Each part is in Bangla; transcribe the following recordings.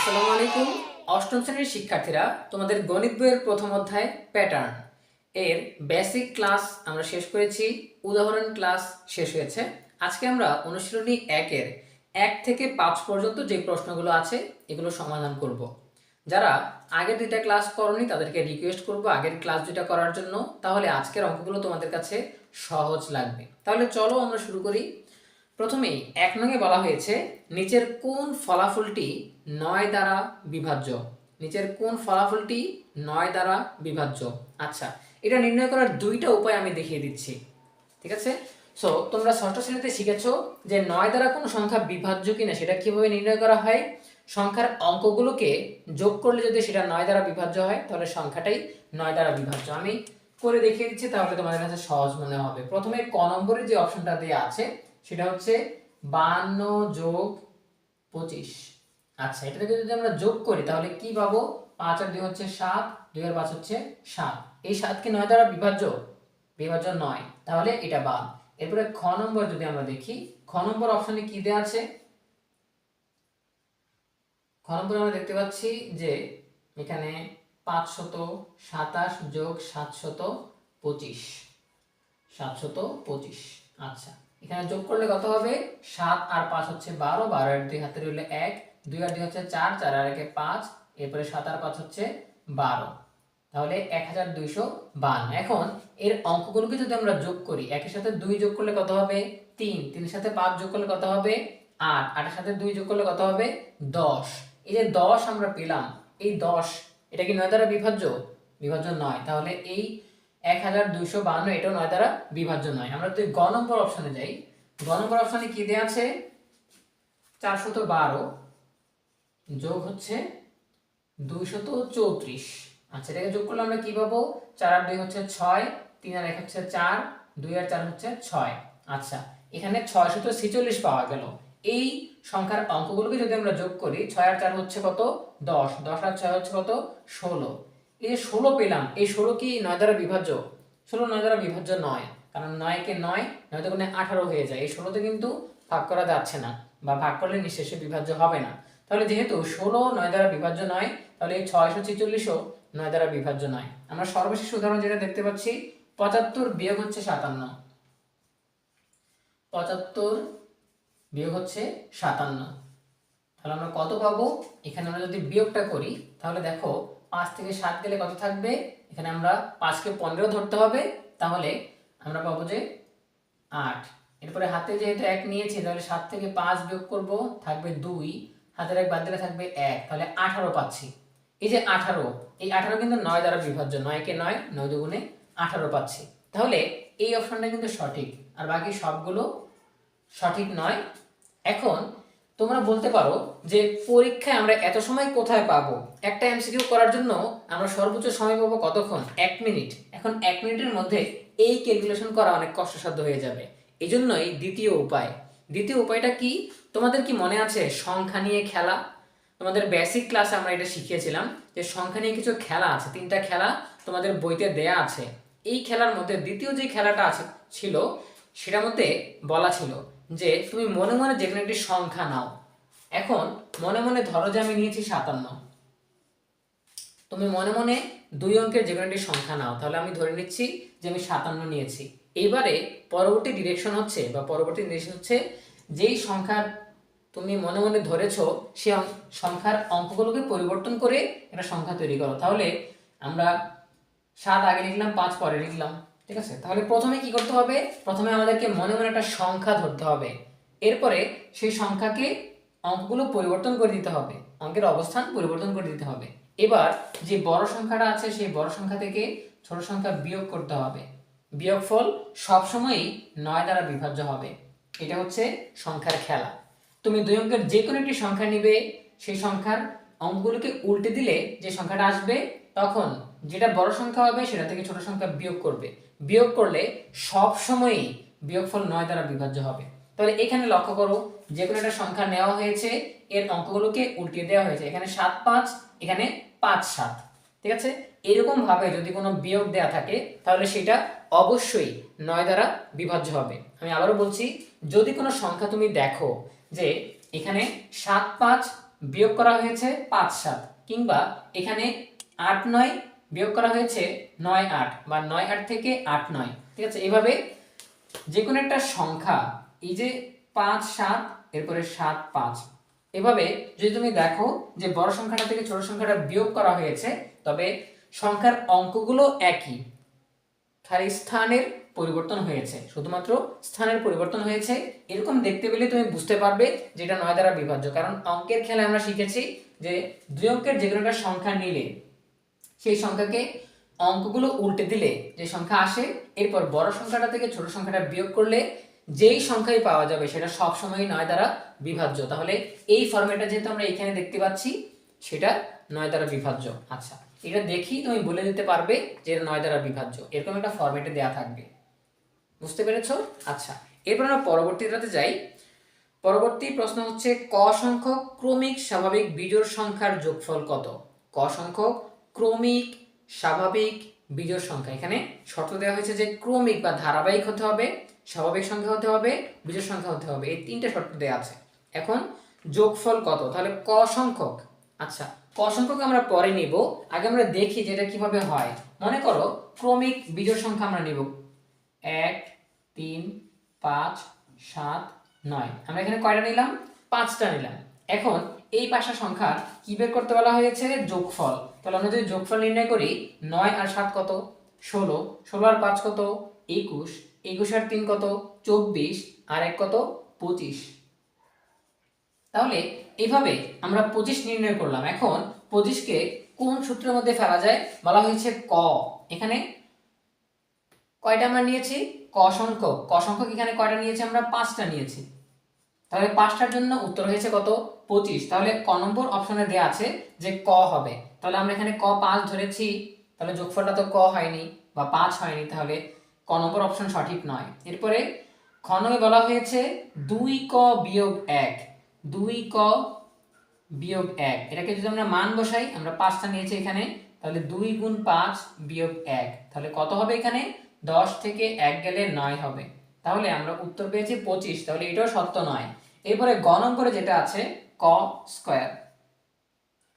আসসালামু আলাইকুম। অষ্টম শ্রেণীর শিক্ষার্থীরা, তোমাদের গণিত বইয়ের প্রথম অধ্যায় প্যাটার্ন এর বেসিক ক্লাস আমরা শেষ করেছি, উদাহরণ ক্লাস শেষ হয়েছে। আজকে আমরা অনুশীলনী 1-এর 1 থেকে 5 পর্যন্ত যে প্রশ্নগুলো আছে এগুলো সমাধান করব। যারা আগের দুইটা ক্লাস করনি তাদেরকে রিকোয়েস্ট করব আগের ক্লাস দুইটা করার জন্য, তাহলে আজকের অঙ্কগুলো তোমাদের কাছে সহজ লাগবে। তাহলে চলো আমরা শুরু করি। প্রথমেই 1 নংয়ে বলা হয়েছে নিচের কোন ফলাফলটি 9 দ্বারা বিভাজ্য। নিচের কোন ফলাফলটি 9 দ্বারা বিভাজ্য। আচ্ছা, এটা নির্ণয় করার দুইটা উপায় আমি দেখিয়ে দিচ্ছি, ঠিক আছে? সো তোমরা ষষ্ঠ শ্রেণীতে শিখেছো যে 9 দ্বারা কোনো সংখ্যা বিভাজ্য কিনা সেটা কিভাবে নির্ণয় করা হয়। সংখ্যার অঙ্কগুলোকে যোগ করলে যদি সেটা 9 দ্বারা বিভাজ্য হয় তাহলে সংখ্যাটাই 9 দ্বারা বিভাজ্য। আমি করে দেখিয়ে দিচ্ছি, তাহলে তোমাদের কাছে সহজ মনে হবে। প্রথমে ক নম্বরের যে অপশনটা দেওয়া আছে সেটা হচ্ছে 52 যোগ 25। আচ্ছা, এটা থেকে যদি আমরা যোগ করি তাহলে কি পাবো? 5 আর 2 হচ্ছে 7, 2 আর 5 হচ্ছে 7। এই 7 কি 9 দ্বারা বিভাজ্য? বিভাজ্য নয়, তাহলে এটা বাদ। এরপরে খ নম্বর যদি আমরা দেখি, খ নম্বর অপশনে কি দেওয়া আছে? খ নম্বরে আমরা দেখতে পাচ্ছি যে এখানে 527 যোগ 725। 725। আচ্ছা, এখানে যোগ করলে কত হবে? 7 আর 5 হচ্ছে 12, 12 আর 2 হাতে রইল 1, 2 আর 2 হচ্ছে 4, 4 আর 1 5, এরপরে 7 আর 5 হচ্ছে 12, তাহলে 1252। এখন এর অঙ্কগুলোকে যদি আমরা যোগ করি, 1 এর সাথে 2 যোগ করলে কত হবে? 3, 3 এর সাথে 5 যোগ করলে কত হবে? 8, 8 এর সাথে 2 যোগ করলে কত হবে? 10। এই যে 10 আমরা পেলাম, এই 10 এটা কি 9 দ্বারা বিভাজ্য? বিভাজ্য নয়, তাহলে এই 1252 এটাও 9 দ্বারা বিভাজ্য নয়। আমরা যদি গ নম্বর অপশনে যাই, গ নম্বর অপশনে কি দেয়া আছে? 412 যোগ হচ্ছে 234। আচ্ছা, এটাকে যোগ করলে আমরা কি পাবো? 4 আর 2 হচ্ছে 6, 3 আর 1 হচ্ছে 4, 2 আর 4 হচ্ছে 6। আচ্ছা, এখানে 646 পাওয়া গেল। এই সংখ্যার অঙ্কগুলোকে যদি আমরা যোগ করি, 6 আর 4 হচ্ছে কত? 10, 10 আর 6 হচ্ছে কত? 16। এই যে 16 পেলাম, এই 16 কি 9 দ্বারা বিভাজ্য? 16 9 দ্বারা বিভাজ্য নয়, কারণ 9 কে 9, 9 তে গুণে 18 হয়ে যায়। এই 16 তে কিন্তু ভাগ করা যাচ্ছে না, বা ভাগ করলে নিঃশেষে বিভাজ্য হবে না। তাহলে যেহেতু 16 9 দ্বারা বিভাজ্য নয়, তাহলে এই 646ও 9 দ্বারা বিভাজ্য নয়। আমরা সর্বশেষ উদাহরণ যেটা দেখতে পাচ্ছি, 75 বিয়োগ হচ্ছে 57। 75 বিয়োগ হচ্ছে 57, তাহলে আমরা কত পাবো? এখানে আমরা যদি বিয়োগটা করি তাহলে দেখো 5 থেকে 7 গেলে কত থাকবে? এখানে আমরা 5 কে 15 ধরতে হবে, তাহলে আমরা পাবো যে 8। এরপরে হাতে যেহেতু 1 নিয়েছি, তাহলে 7 থেকে 5 বিয়োগ করব, থাকবে 2, হাতের 1 বাদ দিলে থাকবে 1, তাহলে 18 পাচ্ছি। এই যে 18, এই 18 কিন্তু 9 দ্বারা বিভাজ্য, 9 কে 9, 9 দুগুণে 18 পাচ্ছি। তাহলে এই অপশনটা কিন্তু সঠিক, আর বাকি সবগুলো সঠিক নয়। এখন তোমরা বলতে পারো যে পরীক্ষায় আমরা এত সময় কোথায় পাবো? একটা এমসিকিউ করার জন্য আমরা সর্বোচ্চ সময় পাবো কতক্ষণ? 1 মিনিট। এখন 1 মিনিটের মধ্যে এই ক্যালকুলেশন করা অনেক কষ্টসাধ্য হয়ে যাবে। এই জন্যই দ্বিতীয় উপায়টা কি? তোমাদের কি মনে আছে সংখ্যা নিয়ে খেলা? তোমাদের বেসিক ক্লাসে আমরা এটা শিখিয়েছিলাম যে সংখ্যা নিয়ে কিছু খেলা আছে, 3টা খেলা তোমাদের বইতে দেয়া আছে। এই খেলার মধ্যে দ্বিতীয় যে খেলাটা ছিল, সেটার মধ্যে বলা ছিল যে তুমি মনে মনে যে কোনো একটি সংখ্যা নাও। এখন মনে মনে ধরো যে আমি নিয়েছি 57, তুমি মনে মনে 2 অঙ্কের যে কোনো একটি সংখ্যা নাও, তাহলে আমি ধরে নিচ্ছি যে আমি 57 নিয়েছি। এইবারে পরবর্তী ডিরেকশন হচ্ছে যেই সংখ্যার তুমি মনে মনে ধরেছো সেই সংখ্যার অঙ্কগুলোকে পরিবর্তন করে একটা সংখ্যা তৈরি করো। তাহলে আমরা 7 আগে লিখলাম, 5 পরে লিখলাম, ঠিক আছে? তাহলে প্রথমে কি করতে হবে? প্রথমে আমাদেরকে মনে মনে একটা সংখ্যা ধরতে হবে, এরপরে সেই সংখ্যাকে অঙ্কগুলো পরিবর্তন করে দিতে হবে, অঙ্কের অবস্থান পরিবর্তন করে দিতে হবে। এবার যে বড় সংখ্যাটা আছে সেই বড় সংখ্যা থেকে ছোট সংখ্যা বিয়োগ করতে হবে। বিয়োগফল সবসময়ই 9 দ্বারা বিভাজ্য হবে। এটা হচ্ছে সংখ্যার খেলা। তুমি 2 অঙ্কের যে কোনো একটি সংখ্যা নিবে, সেই সংখ্যার অঙ্কগুলোকে উল্টে দিলে যে সংখ্যাটা আসবে, তখন যেটা বড় সংখ্যা হবে সেটা থেকে ছোট সংখ্যা বিয়োগ করবে। বিয়োগ করলে সব সময়ই বিয়োগফল 9 দ্বারা বিভাজ্য হবে। তাহলে এখানে লক্ষ্য করো, যে কোনো একটা সংখ্যা নেওয়া হয়েছে, এর অঙ্কগুলোকে উল্টিয়ে দেওয়া হয়েছে। এখানে 7 5, এখানে 5 7, ঠিক আছে? এরকম ভাবে যদি কোনো বিয়োগ দেয়া থাকে তাহলে সেটা অবশ্যই 9 দ্বারা বিভাজ্য হবে। আমি আবারও বলছি, যদি কোনো সংখ্যা তুমি দেখো যে এখানে 7 5 বিয়োগ করা হয়েছে 5 7, কিংবা এখানে 8 9 বিয়োগ করা হয়েছে 9 8, বা 9 8 থেকে 8 9। ঠিক আছে, এইভাবে যে কোনো একটা সংখ্যা, এই যে 5 7 এরপরে 7 5, এভাবে যদি তুমি দেখো যে বড় সংখ্যাটা থেকে ছোট সংখ্যাটা বিয়োগ করা হয়েছে, তবে সংখ্যার অঙ্কগুলো একই, খালি স্থানের পরিবর্তন হয়েছে, শুধুমাত্র স্থানের পরিবর্তন হয়েছে, এরকম দেখতে পেলে তুমি বুঝতে পারবে যে এটা 9 দ্বারা বিভাজ্য। কারণ অঙ্কের খেলায় আমরা শিখেছি যে দুই অঙ্কের যে কোনো একটা সংখ্যা নিলে সেই সংখ্যাকে অঙ্কগুলো উল্টে দিলে যে সংখ্যা আসে, এরপর বড় সংখ্যাটা থেকে ছোট সংখ্যাটা বিয়োগ করলে যেই সংখ্যাই পাওয়া যাবে সেটা সবসময় 9 দ্বারা বিভাজ্য। তাহলে এই ফরম্যাটটা যেহেতু আমরা এখানে দেখতে পাচ্ছি, সেটা 9 দ্বারা বিভাজ্য। আচ্ছা, এটা দেখি তুমি বলে দিতে পারবে যে এটা 9 দ্বারা বিভাজ্য, এরকম একটা ফরম্যাটে দেওয়া থাকবে। বুঝতে পেরেছো? আচ্ছা, এরপর আমরা পরবর্তীটাতে যাই। পরবর্তী প্রশ্ন হচ্ছে, ক সংখ্যক ক্রমিক স্বাভাবিক বিজোড় সংখ্যার যোগফল কত? ক সংখ্যক ক্রমিক স্বাভাবিক বিজোড় সংখ্যা, এখানে শর্ত দেওয়া হয়েছে যে ক্রমিক বা ধারাবাহিক হতে হবে, স্বাভাবিক সংখ্যা হতে হবে, বিজোড় সংখ্যা হতে হবে, এই তিনটে শর্ত দেওয়া আছে। এখন যোগফল কত? তাহলে ক সংখ্যক, আচ্ছা ক সংখ্যক আমরা পরে নিব, আগে আমরা দেখি যে এটা কিভাবে হয়। মনে করো ক্রমিক বিজোড় সংখ্যা আমরা নিব 1 3 5 7 9, আমরা এখানে কয়টা নিলাম? 5টা নিলাম। এখন এই 5টা সংখ্যা কি বের করতে বলা হয়েছে? যোগফল। তাহলে আমরা যদি যোগফল নির্ণয় করি, 9 আর 7 কত? 16, 16 আর 5 কত? 21, 21 আর 3 কত? 24, আর 1 কত? 25। তাহলে এইভাবে আমরা 25 নির্ণয় করলাম। এখন 25কে কোন সূত্রের মধ্যে ফেলা যায়? বলা হয়েছে ক। এখানে কয়টা আমরা নিয়েছি? ক সংখ্যক। ক সংখ্যক এখানে কয়টা নিয়েছি আমরা? 5টা নিয়েছি। তাহলে 5টার জন্য উত্তর হয়েছে কত? 25। তাহলে ক নম্বর অপশনে দেয়া আছে যে ক হবে। তাহলে আমরা এখানে ক 5 ধরেছি, তাহলে যোগফলটা তো ক হয়নি বা 5 হয়নি, তাহলে ক নম্বর অপশন সঠিক নয়। এরপরে খ নম্বরে বলা হয়েছে 2ক বিয়োগ 1, 2ক বিয়োগ 1, এটাকে যদি আমরা মান বসাই, আমরা 5টা নিয়েছি এখানে, তাহলে 2 গুণ 5 বিয়োগ 1, তাহলে কত হবে? এখানে 10 থেকে 1 গেলে 9 হবে। তাহলে আমরা উত্তর পেয়েছি 25, তাহলে এটাও সত্য নয়। এরপরে গ নম্বরে যেটা আছে ক স্কয়ার,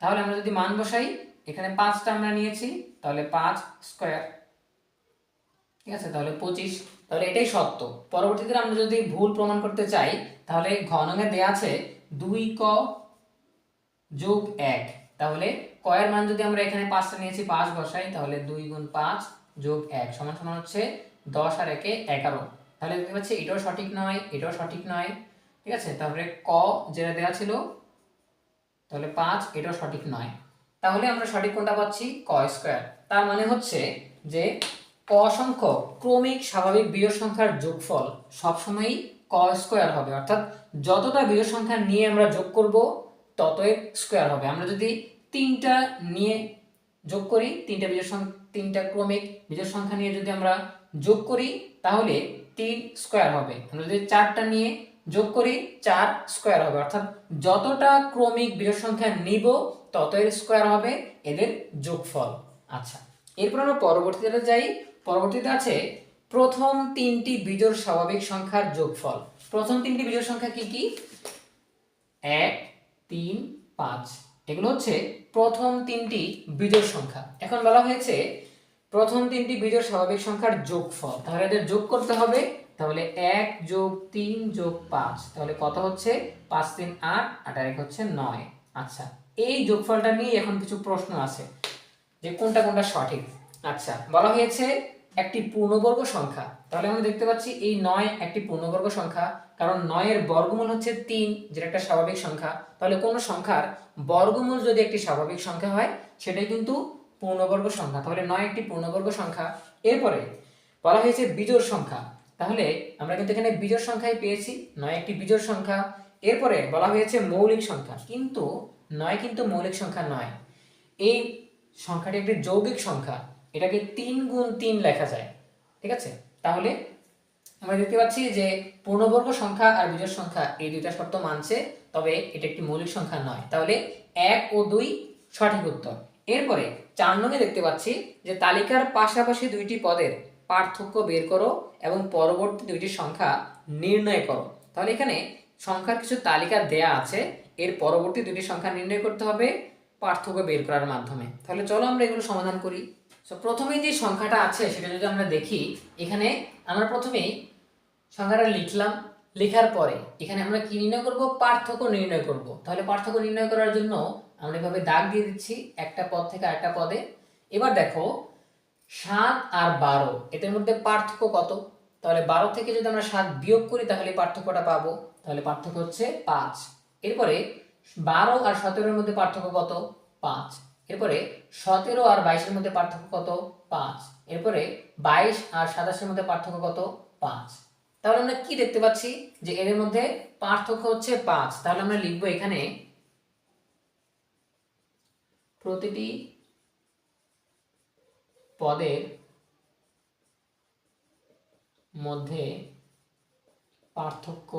তাহলে আমরা যদি মান বসাই, এখানে 5টা আমরা নিয়েছি, তাহলে 5 স্কয়ার, ঠিক আছে, তাহলে 25, তাহলে এটাই সত্য। পরবর্তীতে আমরা যদি ভুল প্রমাণ করতে চাই, তাহলে ঘ নঙে দেয়া আছে 2ক যোগ 1, তাহলে ক এর মান যদি আমরা এখানে 5টা নিয়েছি 5 বসাই, তাহলে 2 গুণ 5 যোগ 1 সমান সমান হচ্ছে 10 আর 1 এ 11। তাহলে দেখতে পাচ্ছি এটাও সঠিক নয়, এটাও সঠিক নয়, ঠিক আছে। তারপরে ক যেটা দেওয়া ছিল, তাহলে 5, এটাও সঠিক নয়। তাহলে আমরা সঠিক কোনটা পাচ্ছি? ক স্কয়ার। তার মানে হচ্ছে যে ক সংখ্যক ক্রমিক স্বাভাবিক বিজোড় সংখ্যার যোগফল সবসময়ই ক স্কয়ার হবে, অর্থাৎ যতটা বিজোড় সংখ্যা নিয়ে আমরা যোগ করব ততই স্কয়ার হবে। আমরা যদি 3টা নিয়ে যোগ করি, 3টা ক্রমিক বিজোড় সংখ্যা নিয়ে যদি আমরা যোগ করি, তাহলে 3 স্কয়ার হবে। আমরা যদি 4টা নিয়ে যোগ করি, 4 স্কয়ার হবে, অর্থাৎ যতটা ক্রমিক বিজোড় সংখ্যা নিব ততই স্কয়ার হবে এদের যোগফল। আচ্ছা, এরপর আমরা পরবর্তীতে যাই। পরবর্তীতে আছে প্রথম 3টি বিজোড় স্বাভাবিক সংখ্যার যোগফল। প্রথম 3টি বিজোড় সংখ্যা কি কি? 1 3 5, এগুলো হচ্ছে প্রথম 3টি বিজোড় সংখ্যা। এখন বলা হয়েছে প্রথম 3টি বিজোড় স্বাভাবিক সংখ্যার যোগফল, তাহলে এদের যোগ করতে হবে। তাহলে 1 যোগ 3 যোগ 5, তাহলে কত হচ্ছে? 5 3 8, 8 আর 1 হচ্ছে 9। আচ্ছা, এই যোগফলটা নিয়ে এখন কিছু প্রশ্ন আছে যে কোনটা কোনটা সঠিক। আচ্ছা, বলা হয়েছে একটি পূর্ণবর্গ সংখ্যা, তাহলে আমরা দেখতে পাচ্ছি এই 9 একটি পূর্ণবর্গ সংখ্যা, কারণ 9 এর বর্গমূল হচ্ছে 3, যেটা একটা স্বাভাবিক সংখ্যা। তাহলে কোন সংখ্যার বর্গমূল যদি একটি স্বাভাবিক সংখ্যা হয়, সেটাই কিন্তু পূর্ণবর্গ সংখ্যা। তাহলে 9 একটি পূর্ণবর্গ সংখ্যা। এরপরে বলা হয়েছে বিজোড় সংখ্যা, তাহলে আমরা কিন্তু এখানে বিজোড় সংখ্যাই পেয়েছি, 9 একটি বিজোড় সংখ্যা। এরপরে বলা হয়েছে মৌলিক সংখ্যা, কিন্তু 9 কিন্তু মৌলিক সংখ্যা নয়, এই সংখ্যাটি একটি যৌগিক সংখ্যা, এটাকে 3 গুণ 3 লেখা যায়, ঠিক আছে। তাহলে আমরা দেখতে পাচ্ছি যে পূর্ণবর্গ সংখ্যা আর বিজোড় সংখ্যা এই দুইটা শর্ত মানছে, তবে এটা একটি মৌলিক সংখ্যা নয়। তাহলে 1 ও 2 সঠিক উত্তর। এরপরে 4 নং এ দেখতে পাচ্ছি যে তালিকার পাশাপাশি দুইটি পদের পার্থক্য বের করো এবং পরবর্তী দুইটি সংখ্যা নির্ণয় করো। তাহলে এখানে সংখ্যার কিছু তালিকা দেয়া আছে, এর পরবর্তী দুটি সংখ্যা নির্ণয় করতে হবে পার্থক্য বের করার মাধ্যমে। তাহলে চলো আমরা এগুলো সমাধান করি। তো প্রথমেই যে সংখ্যাটা আছে সেটা যদি আমরা দেখি, এখানে আমরা প্রথমেই সংখ্যাটা লিখলাম, লেখার পরে এখানে আমরা কি নির্ণয় করব, পার্থক্য নির্ণয় করব। তাহলে পার্থক্য নির্ণয় করার জন্য আমরা এভাবে দাগ দিয়ে দিচ্ছি একটা পদ থেকে আরেকটা পদে। এবার দেখো 7 আর 12 এদের মধ্যে পার্থক্য কত, তাহলে 12 থেকে যদি আমরা 7 বিয়োগ করি তাহলে পার্থক্যটা পাবো, তাহলে পার্থক্য হচ্ছে 5। এরপরে 12 আর 17 এর মধ্যে পার্থক্য কত, 5। এরপরে 17 আর 22 এর মধ্যে পার্থক্য কত, 5। এরপরে 22 আর 27 এর মধ্যে পার্থক্য কত, 5। তাহলে আমরা কি দেখতে পাচ্ছি যে এদের মধ্যে পার্থক্য হচ্ছে 5। তাহলে আমরা লিখবো এখানে প্রতিটি পদের মধ্যে পার্থক্য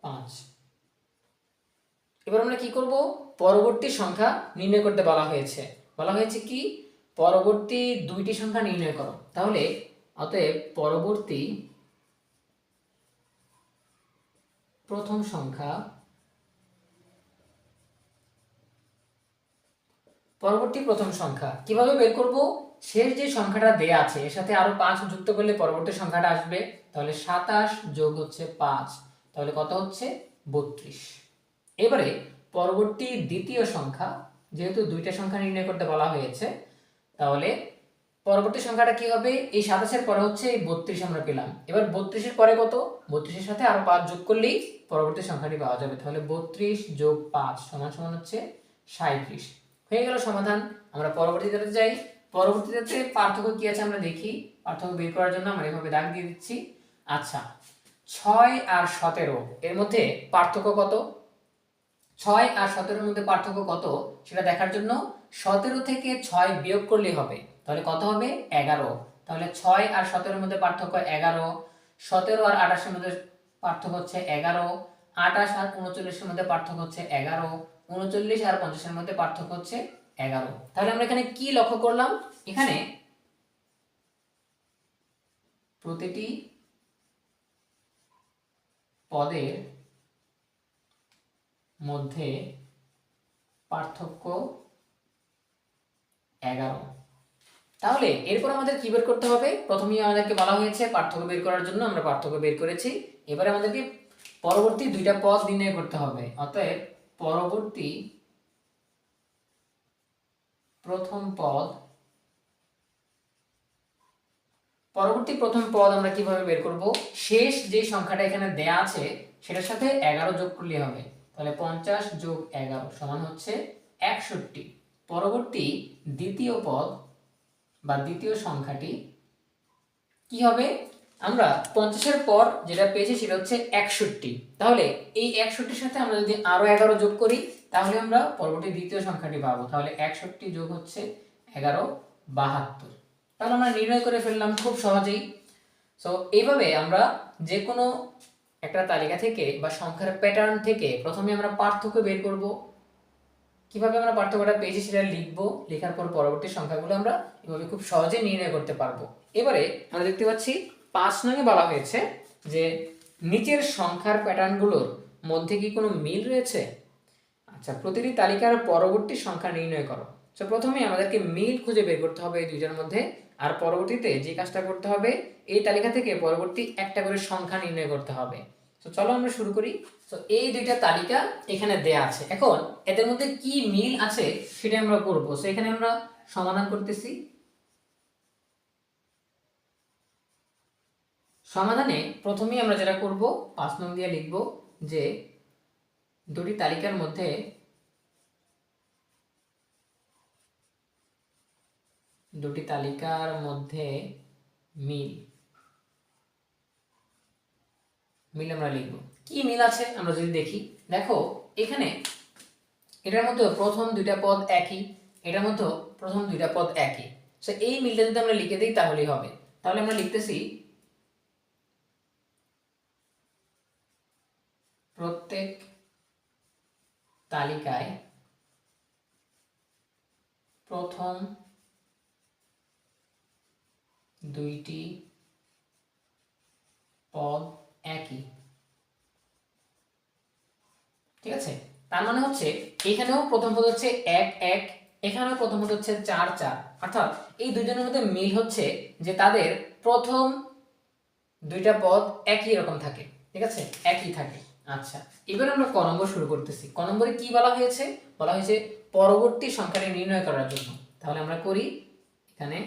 5। এবার আমরা কি করব, পরবর্তী সংখ্যা নির্ণয় করতে বলা হয়েছে কি, পরবর্তী দুইটি সংখ্যা নির্ণয় করো। তাহলে অতএব পরবর্তী প্রথম সংখ্যা, কিভাবে বের করব, শেষ যে সংখ্যাটা দেয়া আছে এর সাথে আরো 5 যুক্ত করলে পরবর্তী সংখ্যাটা আসবে। তাহলে 27 যোগ হচ্ছে 5, তাহলে কত হচ্ছে, 32। এবারে পরবর্তী দ্বিতীয় সংখ্যা, যেহেতু দুইটা সংখ্যা নির্ণয় করতে বলা হয়েছে, তাহলে পরবর্তী সংখ্যাটা কি হবে, এই 27 এর পরে হচ্ছে এই 32 আমরা পেলাম। এবার 32 এর পরে কত, 32 এর সাথে আরো 5 যোগ করলেই পরবর্তী সংখ্যাটি পাওয়া যাবে। তাহলে 32 যোগ 5 সমান সমান হচ্ছে 37। হয়ে গেল সমাধান। আমরা পরবর্তীতে যাই। পরবর্তীতে পার্থক্য কি আছে আমরা দেখি। পার্থক্য বের করার জন্য আমরা এভাবে দাগ দিয়ে দিচ্ছি। আচ্ছা, 6 আর 17 এর মধ্যে পার্থক্য কত, 6 আর 17 এর মধ্যে পার্থক্য কত সেটা দেখার জন্য 17 থেকে 6 বিয়োগ করলেই হবে। তাহলে কত হবে, 11। তাহলে 6 আর 17 এর মধ্যে পার্থক্য 11, 17 আর 28 এর মধ্যে পার্থক্য হচ্ছে 11, 28 আর 39 এর মধ্যে পার্থক্য হচ্ছে 11, 39 আর 50 এর মধ্যে পার্থক্য হচ্ছে 11। তাহলে আমরা এখানে কি লক্ষ্য করলাম, এখানে প্রতিটি পদের মধ্যে পার্থক্য 11। তাহলে এরপর আমাদের কি বের করতে হবে, প্রথমেই আমাদেরকে বলা হয়েছে পার্থক্য বের করার জন্য, আমরা পার্থক্য বের করেছি। এবারে আমাদেরকে পরবর্তী দুইটা পদ নির্ণয় করতে হবে। অতএব পরবর্তী প্রথম পদ আমরা কিভাবে বের করব, শেষ যে সংখ্যাটা এখানে দেয়া আছে সেটার সাথে 11 যোগ করলে হবে। তাহলে 50 যোগ 11 সমান হচ্ছে 61। পরবর্তী দ্বিতীয় পদ বা দ্বিতীয় সংখ্যাটি কি হবে, আমরা 50 এর পর যেটা পেয়েছি সেটা হচ্ছে 61। তাহলে এই 61 এর সাথে আমরা যদি আরো 11 যোগ করি তাহলে আমরা পরবর্তী দ্বিতীয় সংখ্যাটি পাবো। তাহলে 61 যোগ হচ্ছে 11, 72। তাহলে আমরা নির্ণয় করে ফেললাম খুব সহজেই। সো এইভাবে আমরা যে কোনো একটা তালিকা থেকে বা সংখ্যার প্যাটার্ন থেকে প্রথমে আমরা পার্থক্য বের করব। কিভাবে আমরা পার্থক্যটা পেয়েছি সেটা লিখবো, লেখার পর পরবর্তী সংখ্যাগুলো আমরা এভাবে খুব সহজে নির্ণয় করতে পারবো। এবারে আমরা দেখতে পাচ্ছি 5 নং-এ বলা হয়েছে যে নিচের সংখ্যার প্যাটার্নগুলোর মধ্যে কি কোনো মিল রয়েছে। আচ্ছা, প্রতিটি তালিকার পরবর্তী সংখ্যা নির্ণয় করো। তো প্রথমে আমাদেরকে মিল খুঁজে বের করতে হবে এই দুইটার মধ্যে, আর পরবর্তীতে যে কাজটা করতে হবে এই তালিকা থেকে পরবর্তী একটা করে সংখ্যা নির্ণয় করতে হবে। তো চলো আমরা শুরু করি। তো এই দুইটা তালিকা এখানে দেয়া আছে, এখন এদের মধ্যে কি মিল আছে সেটা আমরা করব। তো এখানে আমরা সমাধান করতেছি। সমাধানে প্রথমেই আমরা যেটা করব 5 নং দিয়ে লিখব যে দুটি তালিকার মধ্যে মিল আমরা লিখব। কি মিল আছে আমরা যদি দেখি, দেখো এখানে এটার মধ্যে প্রথম দুইটা পদ একই, এটার মধ্যে প্রথম দুইটা পদ একই। সো এই মিলটা যদি আমরা লিখে দিই তাহলেই হবে। তাহলে আমরা লিখতেছি প্রত্যেক তালিকায় প্রথম দুইটি পদ একই। ঠিক আছে, তার মানে হচ্ছে এখানেও প্রথম পদ হচ্ছে 1 1, এখানেও প্রথম পদ হচ্ছে 4 4, অর্থাৎ এই দুজনের মধ্যে মিল হচ্ছে যে তাদের প্রথম দুইটা পদ একই রকম থাকে। ঠিক আছে, একই থাকে। আচ্ছা, এবার আমরা ক নম্বর শুরু করতেছি। ক নম্বরে কি বলা হয়েছে? বলা হয়েছে পরবর্তী সংখ্যাটি নির্ণয় করার জন্য। তাহলে আমরা করি, এখানে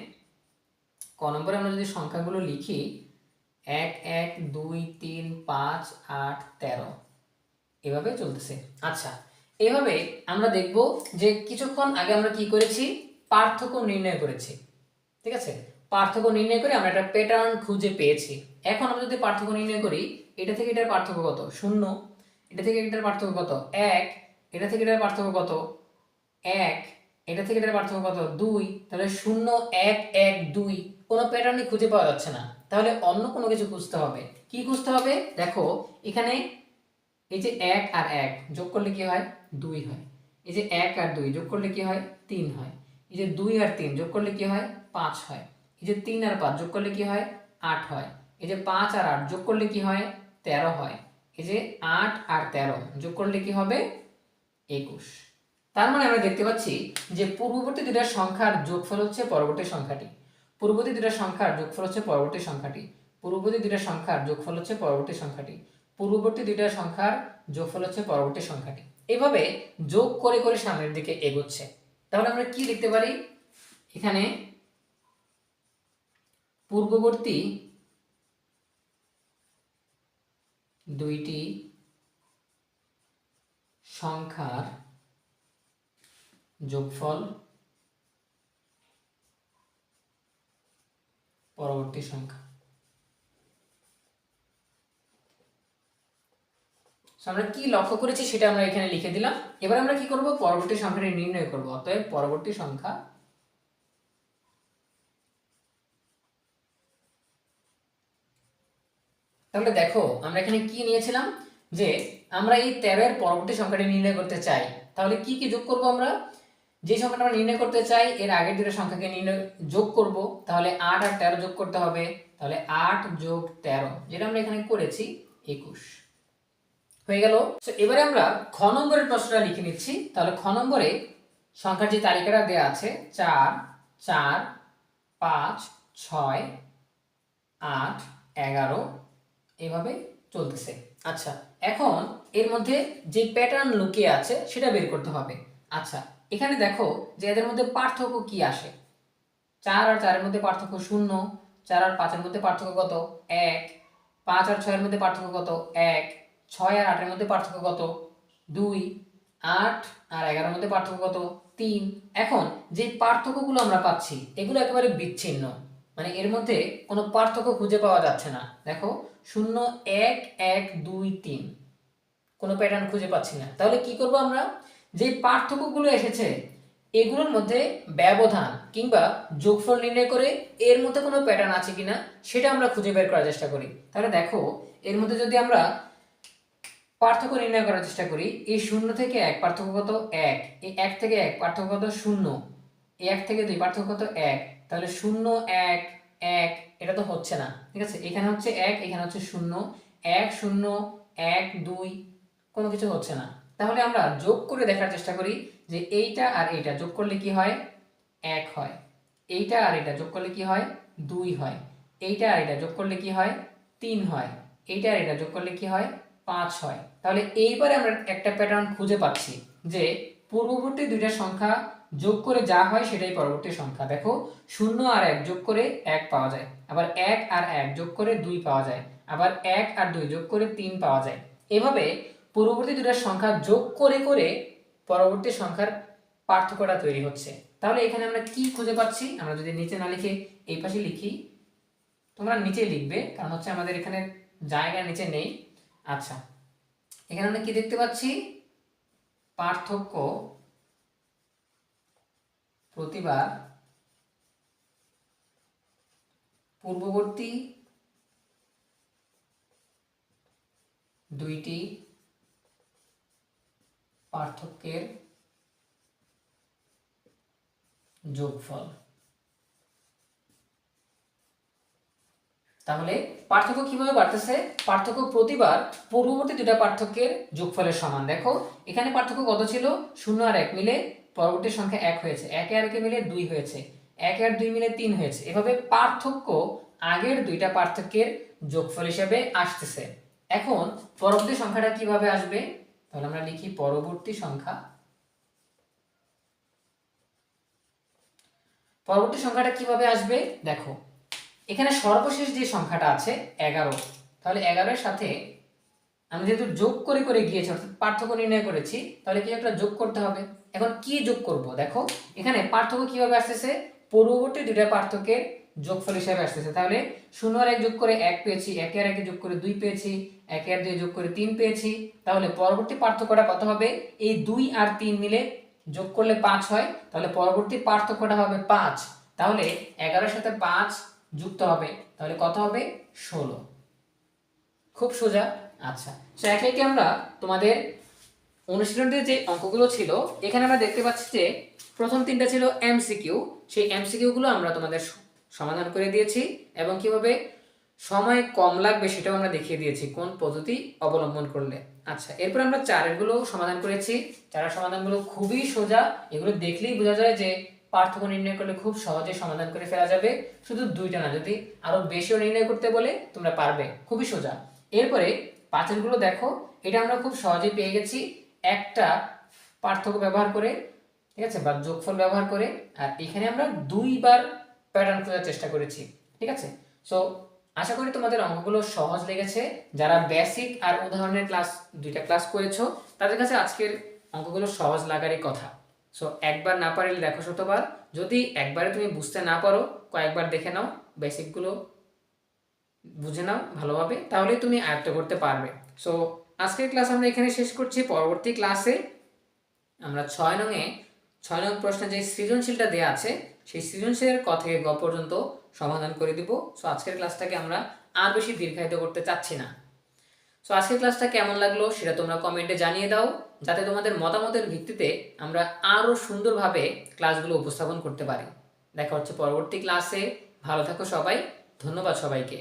ক নম্বরে আমরা যদি সংখ্যাগুলো লিখি 1 1 2 3 5 8 13, এভাবে চলতেছে। আচ্ছা, এভাবে আমরা দেখব যে কিছুক্ষণ আগে আমরা কি করেছি, পার্থক্য নির্ণয় করেছি। ঠিক আছে, পার্থক্য নির্ণয় করে আমরা একটা প্যাটার্ন খুঁজে পেয়েছি। এখন আমরা যদি পার্থক্য নির্ণয় করি, এটা থেকে এটার পার্থক্য কত? 0, এটা থেকে এটার পার্থক্য কত? 1, এটা থেকে এটার পার্থক্য কত? 1, এটা থেকে এটার পার্থক্য কত? 2। তাহলে 0 1 1 2, কোনো প্যাটার্নই খুঁজে পাওয়া যাচ্ছে না। তাহলে অন্য কোনো কিছু খুঁজতে হবে। কি খুঁজতে হবে? দেখো এখানে এই যে 1 আর 1 যোগ করলে কি হয়? 2 হয়। এই যে 1 আর 2 যোগ করলে কি হয়? 3 হয়। এই যে 2 আর 3 যোগ করলে কি হয়? 5 হয়। এই যে 3 আর 5 যোগ করলে কি হয়? 8 হয়। এই যে 5 আর 8 যোগ করলে কি হয়? 13 হয়। এই যে 8 আর 13 যোগ করলে কি হবে? 21। তার মানে আমরা দেখতে পাচ্ছি যে পূর্ববর্তী দুটো সংখ্যার যোগফল হচ্ছে পরবর্তী সংখ্যাটি। পূর্ববর্তী দুটো সংখ্যার যোগফল হচ্ছে পরবর্তী সংখ্যাটি। পূর্ববর্তী দুটো সংখ্যার যোগফল হচ্ছে পরবর্তী সংখ্যাটি। পূর্ববর্তী দুটো সংখ্যার যোগফল হচ্ছে পরবর্তী সংখ্যাটি। এভাবে যোগ করে করে সামনের দিকে এগোচ্ছে। তাহলে আমরা কি লিখতে পারি? এখানে পূর্ববর্তী দুইটি সংখ্যার যোগফল পরবর্তী সংখ্যা। আমরা কি লক্ষ্য করেছি সেটা আমরা এখানে লিখে দিলাম। এবার আমরা কি করব? পরবর্তী সংখ্যাটি নির্ণয় করব। অতএব পরবর্তী সংখ্যা তাহলে দেখো আমরা এখানে কি নিয়েছিলাম, যে আমরা এই 13 এর পরবর্তী সংখ্যাটি নির্ণয় করতে চাই। তাহলে কি কি যোগ করব? আমরা যে সংখ্যাটা আমরা নির্ণয় করতে চাই এর আগের দুটো সংখ্যাকে নির্ণয় যোগ করব। তাহলে 8 আর 13 যোগ করতে হবে। তাহলে 8 যোগ 13, যেটা আমরা এখানে করেছি 21 হয়ে গেল। তো এবারে আমরা খ নম্বরের প্রশ্নটা লিখে নিচ্ছি। তাহলে খ নম্বরে সংখ্যার যে তালিকাটা দেওয়া আছে 4 4 5 6 8 11, এভাবে চলতেছে। আচ্ছা, এখন এর মধ্যে যে প্যাটার্ন লুকিয়ে আছে সেটা বের করতে হবে। আচ্ছা, এখানে দেখো যে এদের মধ্যে পার্থক্য কি আসে। 4 আর 4 এর মধ্যে পার্থক্য 0, 4 আর 5 এর মধ্যে পার্থক্য কত? 1, 5 আর 6 এর মধ্যে পার্থক্য কত? 1, 6 আর 8 এর মধ্যে পার্থক্য কত? 2, 8 আর 11 এর মধ্যে পার্থক্য কত? 3। এখন যে পার্থক্যগুলো আমরা পাচ্ছি এগুলো একেবারে বিচ্ছিন্ন, মানে এর মধ্যে কোনো পার্থক্য খুঁজে পাওয়া যাচ্ছে না। দেখো 0 1 1 2 3, কোনো প্যাটার্ন খুঁজে পাচ্ছি না। তাহলে কি করব আমরা? যে পার্থক্যগুলো এসেছে এগুলোর মধ্যে ব্যবধান কিংবা যোগফল নির্ণয় করে এর মধ্যে কোনো প্যাটার্ন আছে কিনা সেটা আমরা খুঁজে বের করার চেষ্টা করি। তাহলে দেখো এর মধ্যে যদি আমরা পার্থক্য নির্ণয় করার চেষ্টা করি, এই 0 থেকে 1 পার্থক্য কত? 1, এই 1 থেকে 1 পার্থক্য কত? 0, এই 1 থেকে 2 পার্থক্য কত? 1। তাহলে 0 1 1, এটা তো হচ্ছে না। ঠিক আছে, এখানে হচ্ছে 1, এখানে হচ্ছে 0, 1 0 1 2, কোনো কিছু হচ্ছে না। তাহলে আমরা যোগ করে দেখার চেষ্টা করি যে এইটা আর এইটা যোগ করলে কি হয়? 1 হয়। এইটা আর এটা যোগ করলে কি হয়? 2 হয়। এইটা আর এটা যোগ করলে কি হয়? 3 হয়। এইটা আর এটা যোগ করলে কি হয়? 5 হয়। তাহলে এইবারে আমরা একটা প্যাটার্ন খুঁজে পাচ্ছি যে পূর্ববর্তী দুইটা সংখ্যা যোগ করে যা হয় সেটাই পরবর্তী সংখ্যা। দেখো 0 আর 1 যোগ করে 1 পাওয়া যায়, আবার 1 আর 1 যোগ করে 2 পাওয়া যায়, আবার 1 আর 2 যোগ করে 3 পাওয়া যায়। এভাবে পূর্ববর্তী দুইটা সংখ্যা যোগ করে করে পরবর্তী সংখ্যার পার্থক্যটা তৈরি হচ্ছে। তাহলে এখানে আমরা কি খুঁজে পাচ্ছি? আমরা যদি নিচে না লিখে এই পাশে লিখি, তোমরা নিচে লিখবে কারণ হচ্ছে আমাদের এখানে জায়গা নিচে নেই। আচ্ছা, এখানে আমরা কি দেখতে পাচ্ছি? পার্থক্য প্রতিবার পূর্ববর্তী দুইটি পার্থক্যের যোগফল। তাহলে পার্থক্য কিভাবে বাড়তেছে? পার্থক্য প্রতিবার পূর্ববর্তী দুটা পার্থক্যের যোগফলের সমান। দেখো এখানে পার্থক্য কত ছিল? 0 আর 1 মিলে পরবর্তী সংখ্যা 1 হয়েছে, 1 আর 1 মিলে 2 হয়েছে, 1 আর 2 মিলে 3 হয়েছে। এভাবে পার্থক্য আগের দুইটা পার্থক্যের যোগফল হিসেবে আসতেছে। এখন পরবর্তী সংখ্যাটা কিভাবে আসবে? তাহলে আমরা লিখি পরবর্তী সংখ্যা। পরবর্তী সংখ্যাটা কিভাবে আসবে? দেখো এখানে সর্বশেষ যে সংখ্যাটা আছে 11, তাহলে 11 এর সাথে আমি যেহেতু যোগ করে করে গিয়েছি, অর্থাৎ পার্থক্য নির্ণয় করেছি, তাহলে কি একটা যোগ করতে হবে। এখন কি যোগ করব? দেখো এখানে পার্থক্য কিভাবে আসতেছে? পূর্ববর্তী দুইটা পার্থক্যের যোগফল হিসেবে আসতেছে। তাহলে 0 আর 1 যোগ করে 1 পেয়েছি, 1 আর 1 যোগ করে 2 পেয়েছি, 1 আর 2 যোগ করে 3 পেয়েছি। তাহলে পরবর্তী পার্থক্যটা কত হবে? এই 2 আর 3 মিলে যোগ করলে 5 হয়, তাহলে পরবর্তী পার্থক্যটা হবে 5। তাহলে 11 এর সাথে 5 যুক্ত হবে, তাহলে কত হবে? 16। খুব সোজা। আচ্ছা, তো একে একে আমরা তোমাদের অনুশীলনের যে অঙ্কগুলো ছিল, এখানে আমরা দেখতে পাচ্ছি যে প্রথম তিনটা ছিল এমসিকিউ। সেই এমসিকিউ গুলো আমরা তোমাদের সমাধান করে দিয়েছি এবং কিভাবে সময় কম লাগবে সেটাও আমরা দেখিয়ে দিয়েছি কোন পদ্ধতি অবলম্বন করলে। আচ্ছা, এরপর আমরা চারের গুলো সমাধান করেছি। চারের সমাধানগুলো খুবই সোজা, এগুলো দেখলেই বোঝা যায় যে পার্থক্য নির্ণয় করলে খুব সহজে সমাধান করে ফেলা যাবে। শুধু দুইটা না, যদি আরো বেশিও নির্ণয় করতে বলে তোমরা পারবে, খুবই সোজা। এরপরে পাঁচের গুলো দেখো, এটা আমরা খুব সহজেই পেয়ে গেছি একটা পার্থক্য ব্যবহার করে, ঠিক আছে, বা যোগফল ব্যবহার করে। আর এখানে আমরা দুইবার প্যাটার্ন খোঁজার চেষ্টা করেছি, ঠিক আছে। সো আশা করি তোমাদের অঙ্কগুলো সহজ লেগেছে। যারা বেসিক আর উদাহরণের ক্লাস দুইটা ক্লাস করেছো তাদের কাছে আজকের অঙ্কগুলো সহজ লাগারই কথা। সো একবার না পারলে দেখো শতবার, যদি একবারে তুমি বুঝতে না পারো কয়েকবার দেখে নাও, বেসিকগুলো বুঝে নাও ভালোভাবে, তাহলেই তুমি আয়ত্ত করতে পারবে। সো আজকের ক্লাস আমরা এখানে শেষ করছি। পরবর্তী ক্লাসে আমরা 6 নং প্রশ্নে যে সৃজনশীলটা দেওয়া আছে সেই সৃজনশীলের ক থেকে গ পর্যন্ত সমাধান করে দিব। সো আজকের ক্লাসটাকে আমরা আর বেশি দীর্ঘায়িত করতে চাচ্ছি না। সো আজকের ক্লাসটা কেমন লাগলো সেটা তোমরা কমেন্টে জানিয়ে দাও, যাতে তোমাদের মতামতের ভিত্তিতে আমরা আরও সুন্দরভাবে ক্লাসগুলো উপস্থাপন করতে পারি। দেখা হচ্ছে পরবর্তী ক্লাসে। ভালো থাকো সবাই, ধন্যবাদ সবাইকে।